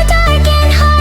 Dark and hard.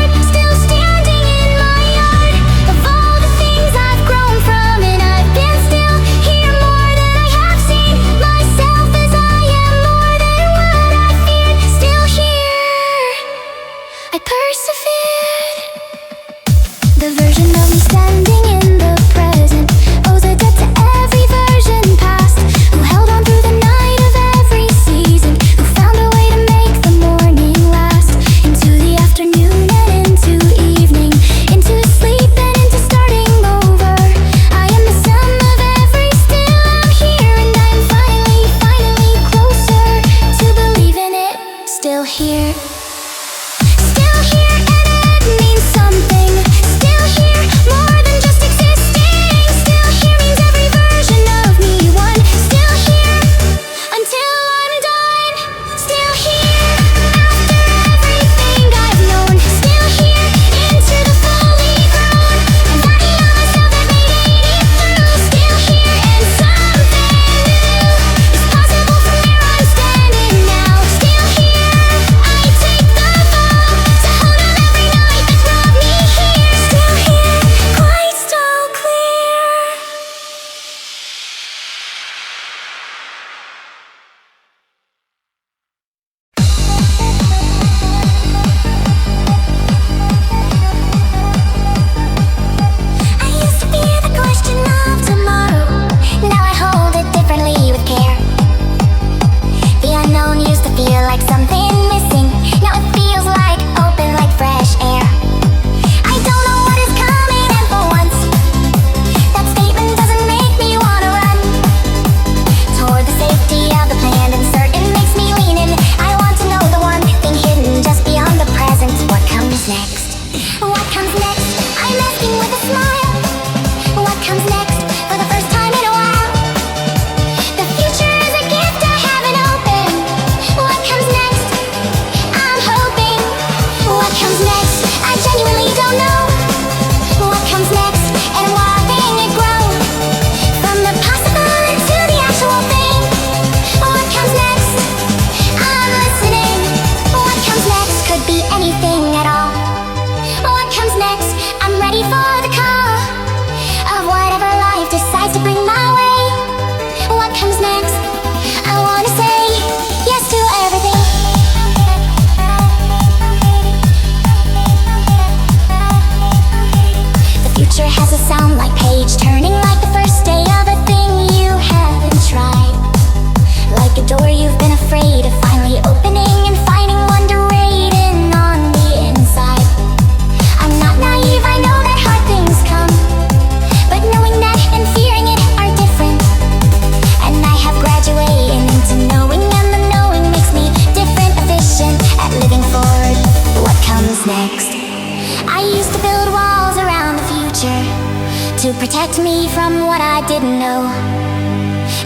to protect me from what I didn't know.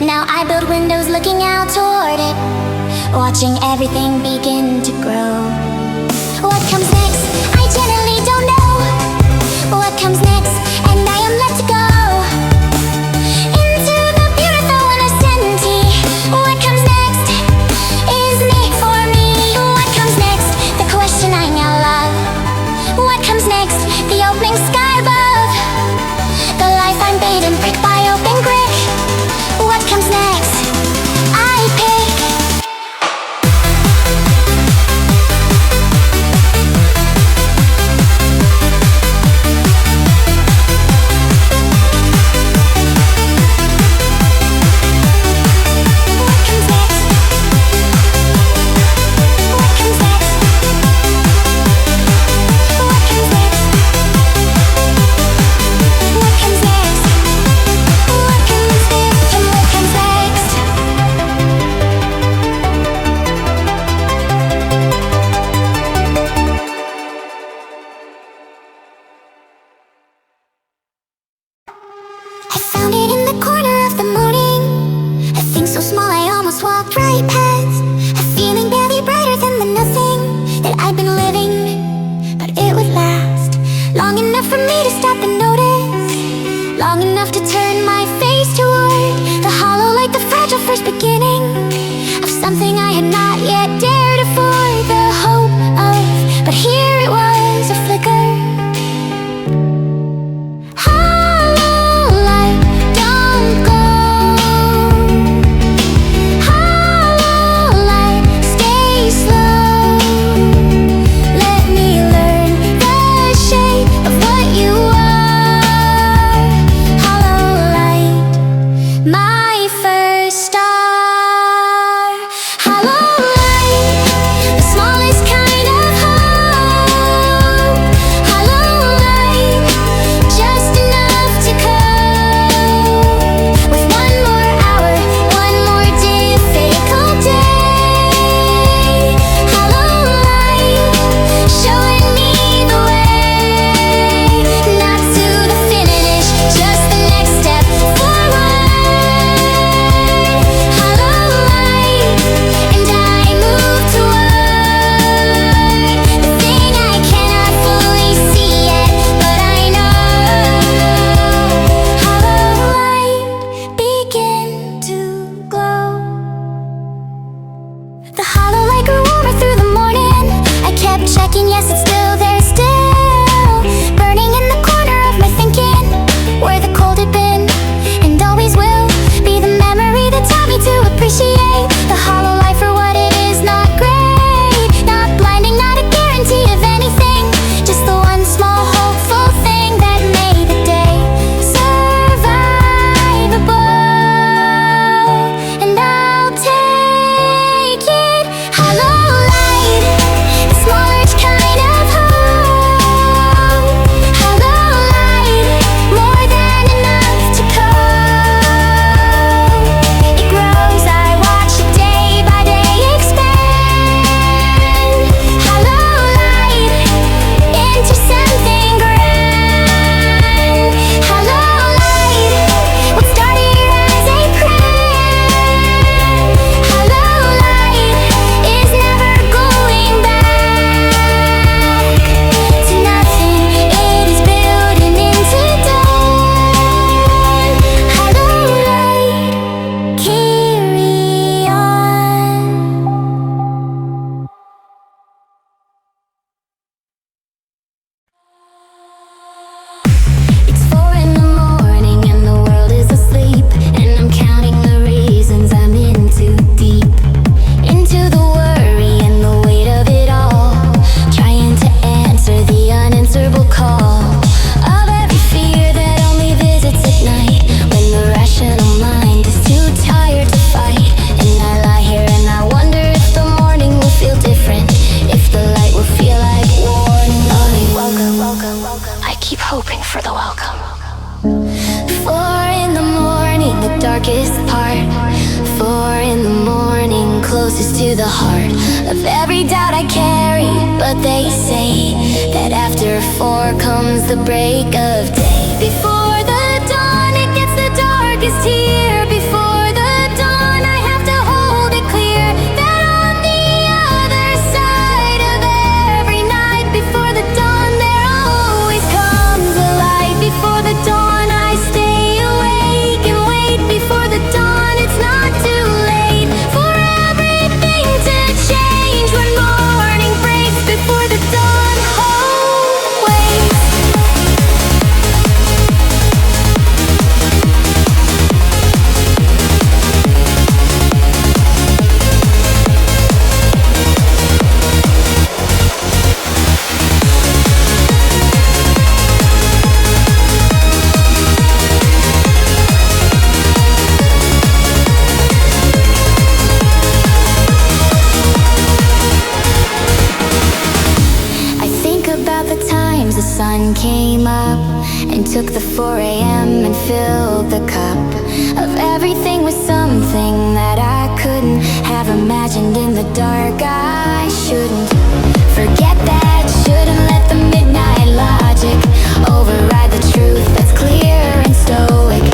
Now I build windows looking out toward it, watching everything begin to grow. What comes next? I genuinely don't know. What comes next? And I am left to go into the beautiful uncertainty. What comes next is me for me. What comes next? The question I now love. What comes next? The opening sky above, the life I'm baited brick by open brick. What comes next? I pick. I found it in the corner of the morning, a thing so small I almost walked right past, a feeling barely brighter than the nothing that I'd been living, but it would last long enough for me to stop and notice, long enough to turn my face toward the hollow light, the fragile first beginning of something I had not yet dared afford the hope of, but here it was, a flicker. darkest part. 4 in the morning, closest to the heart of every doubt I carry. But they say that after 4 comes the break of day. Before the 4 a.m. and filled the cup of everything with something that I couldn't have imagined in the dark. I shouldn't forget that, shouldn't let the midnight logic override the truth that's clear and stoic.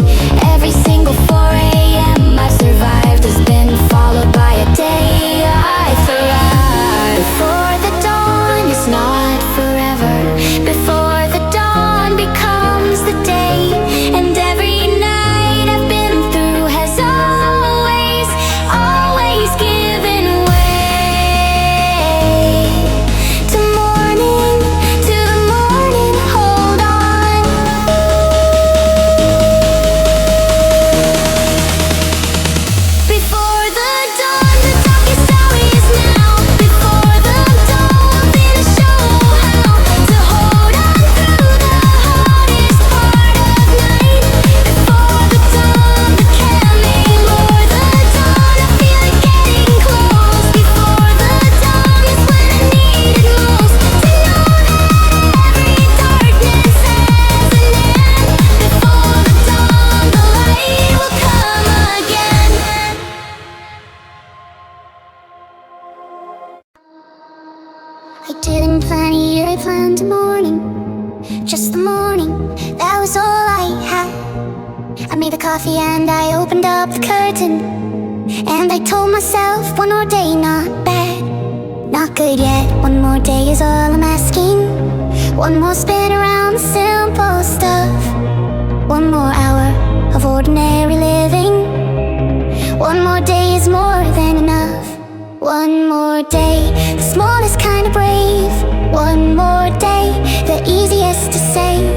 Every single 4 a.m. I've survived has been followed by a day I thrive. Before the dawn is not forever, before the dawn becomes the day, and every night I've been through has always, always given way to morning, to the morning. Hold on. Before the dawn, the darkest hour is now. Before the dawn, then I show how to hold on through the hardest part of night. Before the dawn, the coming, or the dawn, I feel it getting close. Before the dawn is when I needed most to know that every darkness has an end. Before the dawn, the light will come again. I didn't plan a year, I planned a morning. Just the morning, that was all I had. I made the coffee and I opened up the curtain, and I told myself, one more day, not bad, not good yet. One more day is all I'm asking. One more spin around the simple stuff. One more hour of ordinary living. One more day is more than enough. One more day, the smallest kind of brave. One more day, the easiest to save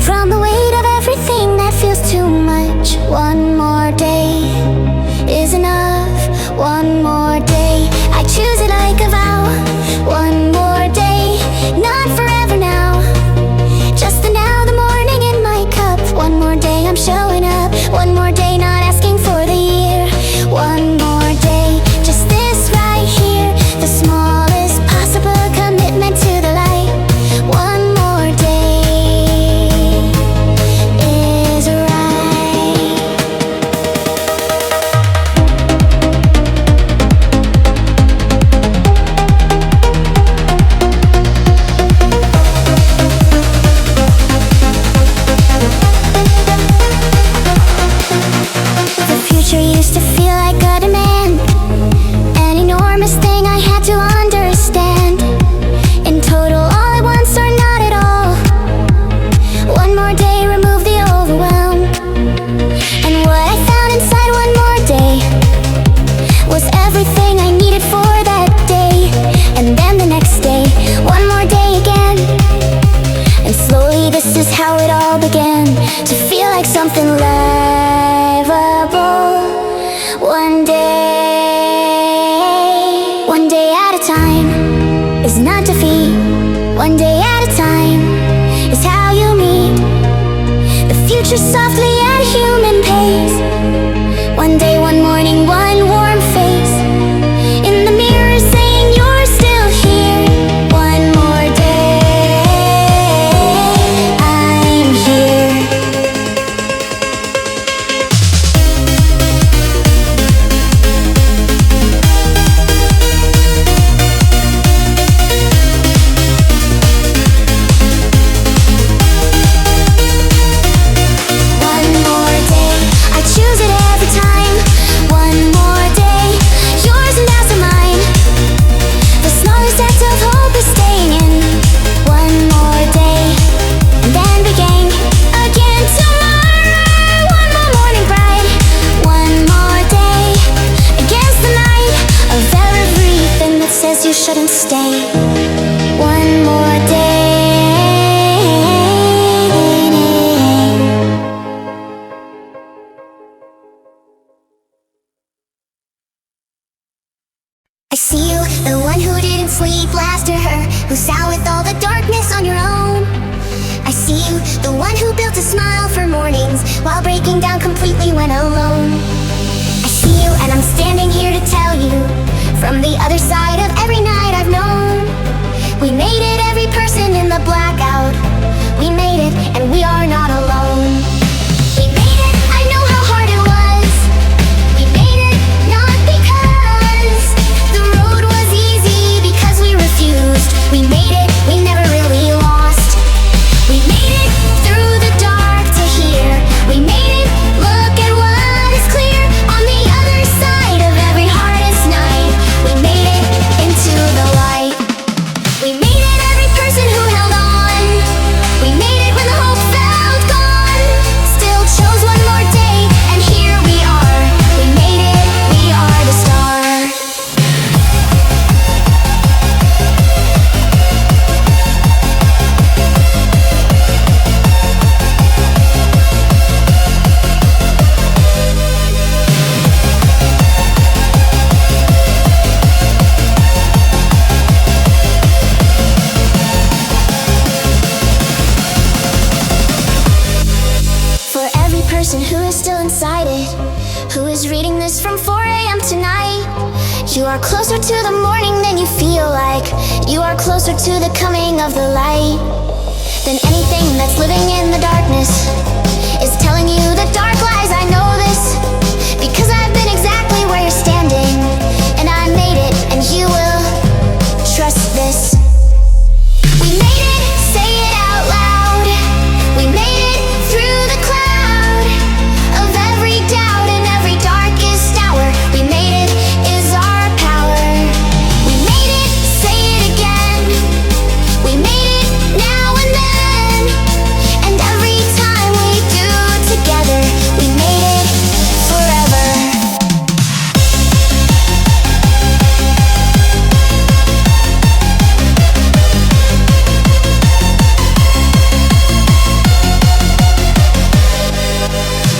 from the weight of everything that feels too much. One more day is enough. One more day, I choose it like a vow. One more day, not forever now, just the now, the morning in my cup. One more day, I'm showing up. One more day, not asking for the year. One more day, just this right here, the smallest possible commitment to the light. One more day is right. The future used to feel like a demand, an enormous thing I had to understand. In total, all at once or not at all. One more day, remove the overwhelm. And what I found inside one more day was everything I needed for that day. And then the next day, one more day again. And slowly this is how it all began, to feel like something livable. One day at a time is not defeat. One day at a time is how you meet the future softly at a human pace. One day, one morning, one warm face in the mirror saying you're still here. One more day, I'm here. One more day, I choose it every time. One more day, yours and also mine. The smallest act of hope is staying in. One more day, and then begin again tomorrow. One more morning bright. One more day, against the night of everything that says you shouldn't stay. One more day. I see you, the one who didn't sleep last, or her who sat with all the darkness on your own. I see you, the one who built a smile for mornings while breaking down completely when alone. I see you, and I'm standing here to tell you, from the other side of every night I've known, we made it, every person in the blackout. We made it, and we are not alone. person who is still inside it, who is reading this from 4 a.m. tonight. You are closer to the morning than you feel like. You are closer to the coming of the light than anything that's living in the darkness is telling you the dark lies. I know this because I've been exactly where you're standing, and I made it, and you will trust this. We made it, say it out loud. We made it through the cloud of every doubt and every darkest hour. We made it is our power. We made it, say it again. We made it now and then, and every time we do together, we made it forever.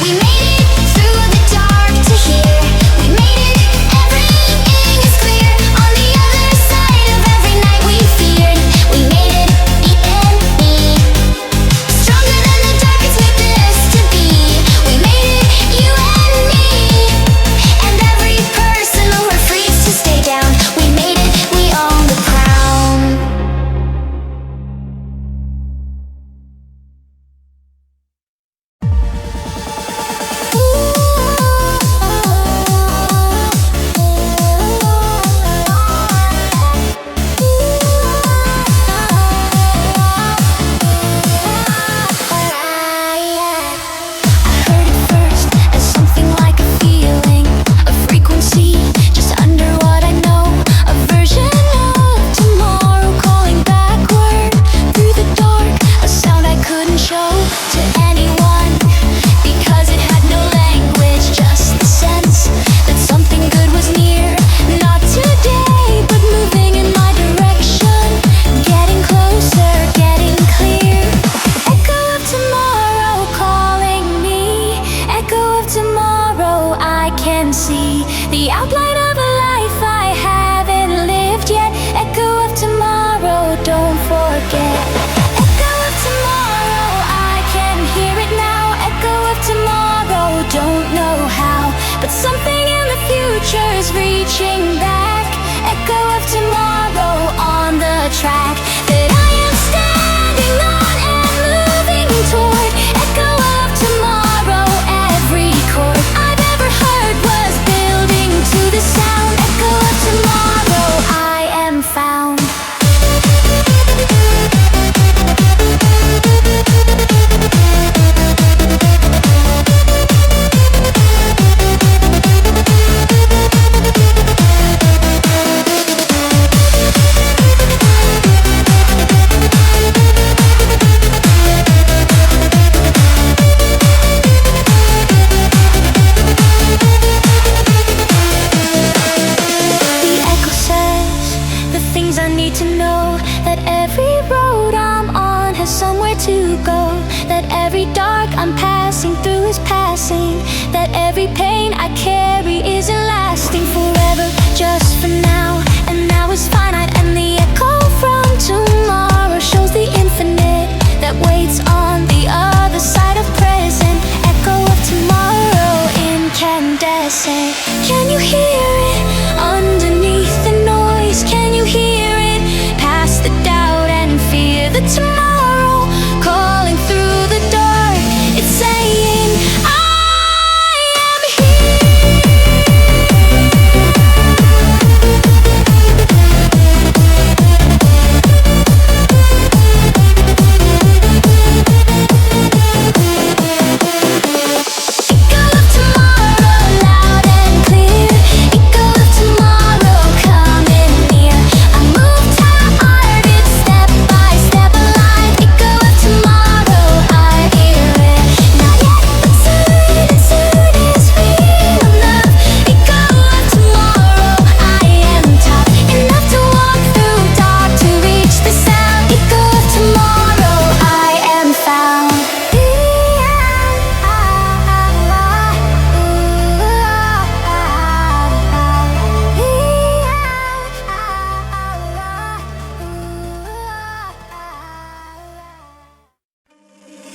We made it through the dark to here. We made it, everything is clear. On the other side of every night we feared. We made it, the enemy. Stronger than the darkest made this to be. We made it, you and me. And every person who refused to stay down. We made it, we own the crown. I heard it first as something like a feeling, a frequency just under what I know, a version of tomorrow calling backward through the dark, a sound I couldn't show to anyone because it had no language, just the sense that something good was near. Not today, but moving in my direction, getting closer, getting clear. Echo of tomorrow calling me, echo of tomorrow I can see the outline of a life I haven't lived yet. Echo of tomorrow, don't forget. Echo of tomorrow, I can hear it now. Echo of tomorrow, don't know how, but something in the future is reaching back. Echo of tomorrow on the track that I am standing on and moving toward. Echo of tomorrow, every chord I've ever heard was building to the sound. Echo of tomorrow, I am found. The echo says the things I need to know, that every road I'm on has somewhere to go, that every dark I'm passing through is passing, that every pain I carry isn't lasting forever, just for now, and now is finite. And the echo from tomorrow shows the infinite that waits on the other side of present. Echo of tomorrow, incandescent. Can you hear it underneath the noise? Can you hear it past the doubt and fear? The tomorrow calling through the dark, it's saying I am here. Echo of tomorrow, loud and clear. Echo of tomorrow, coming near. I move toward it step by step, alive. Echo of tomorrow, I hear it. Not yet, but soon is real enough. Echo of tomorrow, I am tough enough to walk through dark to reach the sound. Echo of tomorrow, I am found.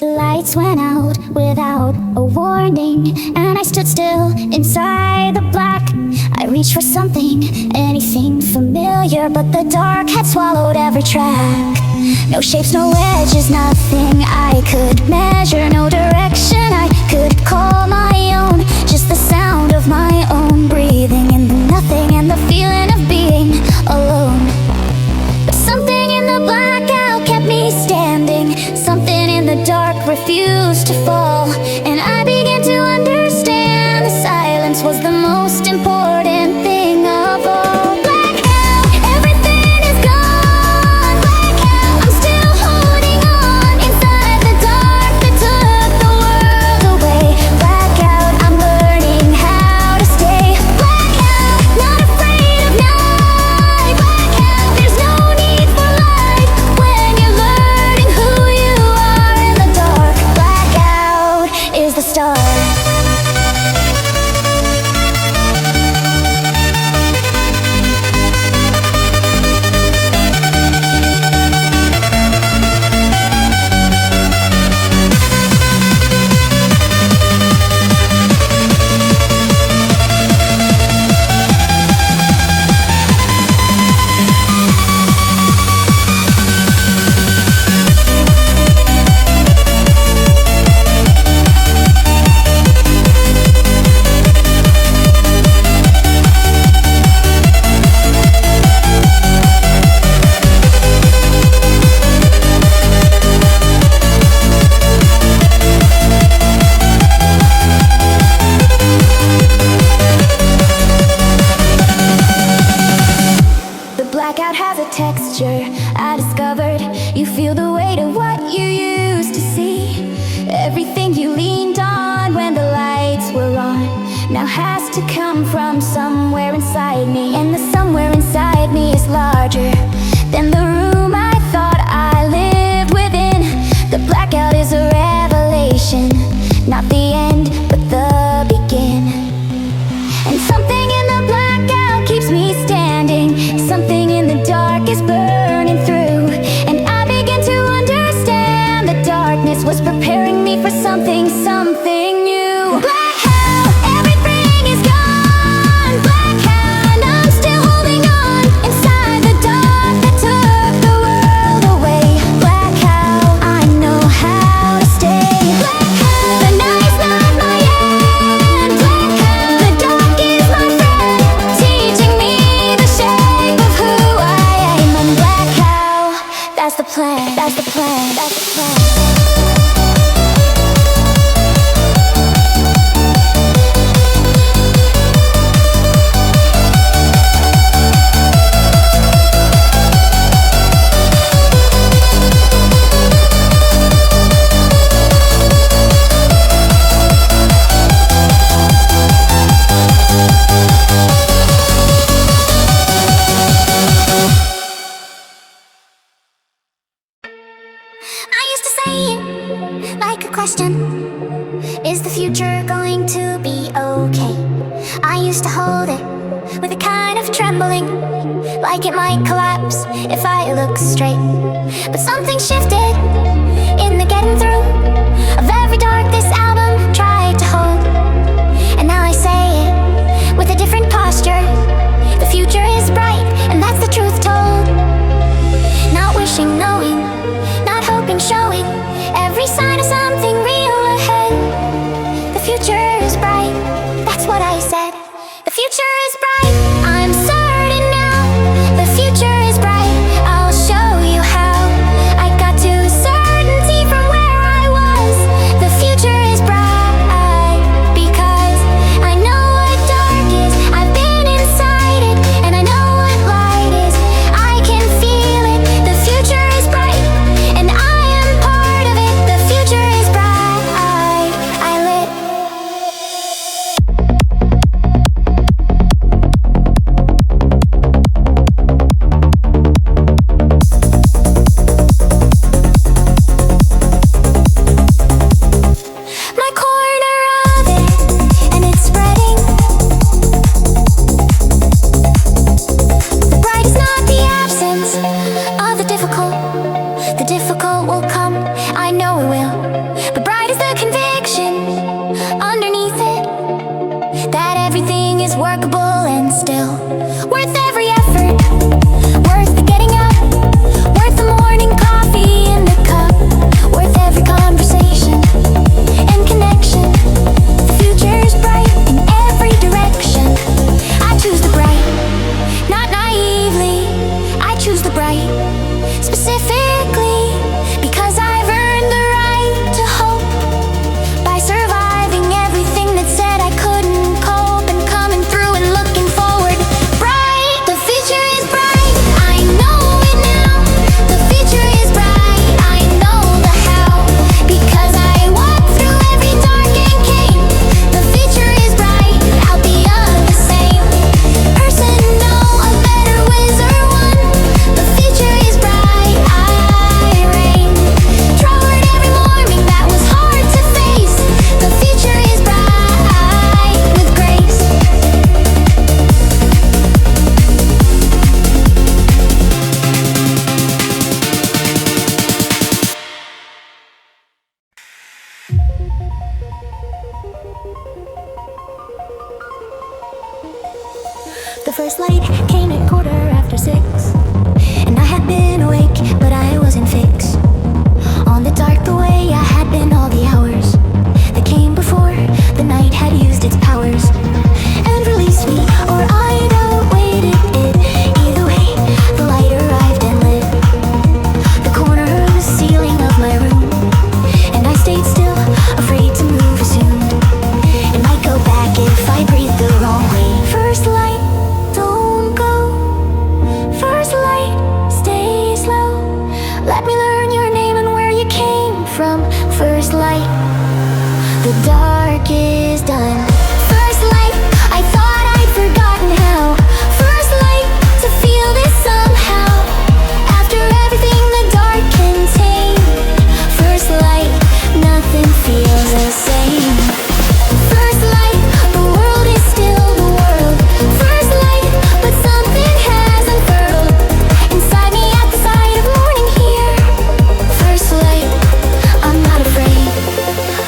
The lights went out without a warning. morning, and I stood still inside the black. I reached for something, anything familiar, but the dark had swallowed every track. No shapes, no edges, nothing I could measure, no direction I could call my own. Just the sound of my own breathing in the nothing, and the feeling of being alone. But something in the blackout kept me standing. Something in the dark refused to fall, and I began to understand the silence was the most important thing of all. Blackout, everything is gone. Blackout, I'm still holding on inside the dark that took the world away. Blackout, I'm learning how to stay. Blackout, not afraid of night. Blackout, there's no need for light when you're learning who you are in the dark. Blackout is the start. Blackout has a texture I discovered. You feel the weight of what you used to see. Everything you leaned on when the lights were on now has to come from somewhere inside me. And the somewhere inside me is larger than the room I thought I lived within. The blackout is a revelation, not the end, but the begin. And something in the blackout keeps me standing. Something in the dark is burning through, and I begin to understand the darkness was preparing me for something new. Blackout, everything is gone. Blackout, I'm still holding on inside the dark that took the world away. Blackout, I know how to stay. Blackout, the night's not my end. Blackout, the dark is my friend, teaching me the shape of who I am. And blackout, that's the plan, that's the plan, that's the plan. I used to say it like a question: is the future going to be okay? I used to hold it with a kind of trembling, like it might collapse if I look straight. But something shifted in the getting through of every dark this album tried to hold. And now I say it with a different posture: the future is bright, and that's the truth told. Not wishing, knowing, not hoping, showing every sign of something real ahead. The future is bright, that's what I said. The future is bright, I'm certain now. The future is bright, I'll show you how. I got to certainty from where I The first light came at 6:15, and I had been awake, but I wasn't fixed on the dark the way I had been all the hours that came before the night had used its powers and released me, or I'd awaited it. Either way, the light arrived and lit the corner of the ceiling of my room, and I stayed still, afraid to move, assumed it might go back if I breathed the wrong way. First light, don't go. First light, stay slow. Let me learn your name and where you came from. First light, the dark is done. First light, I thought I'd forgotten how. First light, to feel this somehow. After everything the dark contained. First light, nothing feels the same. First light, the world is still the world. First light, but something has unfurled inside me at the sight of morning here. First light, I'm not afraid.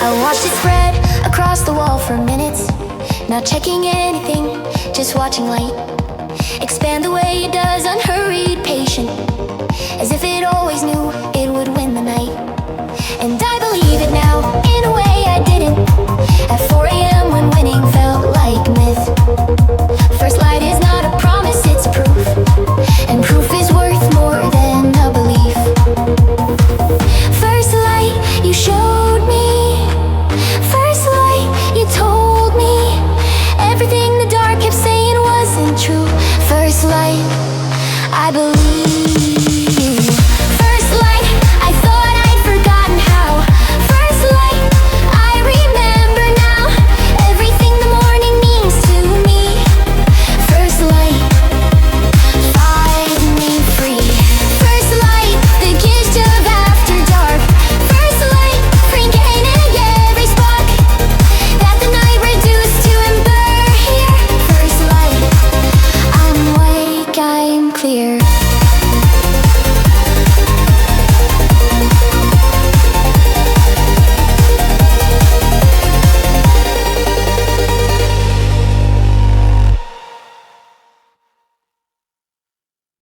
I watched it spread across the wall for minutes, not checking anything, just watching light expand the way it does, unhurried, patient, as if it always knew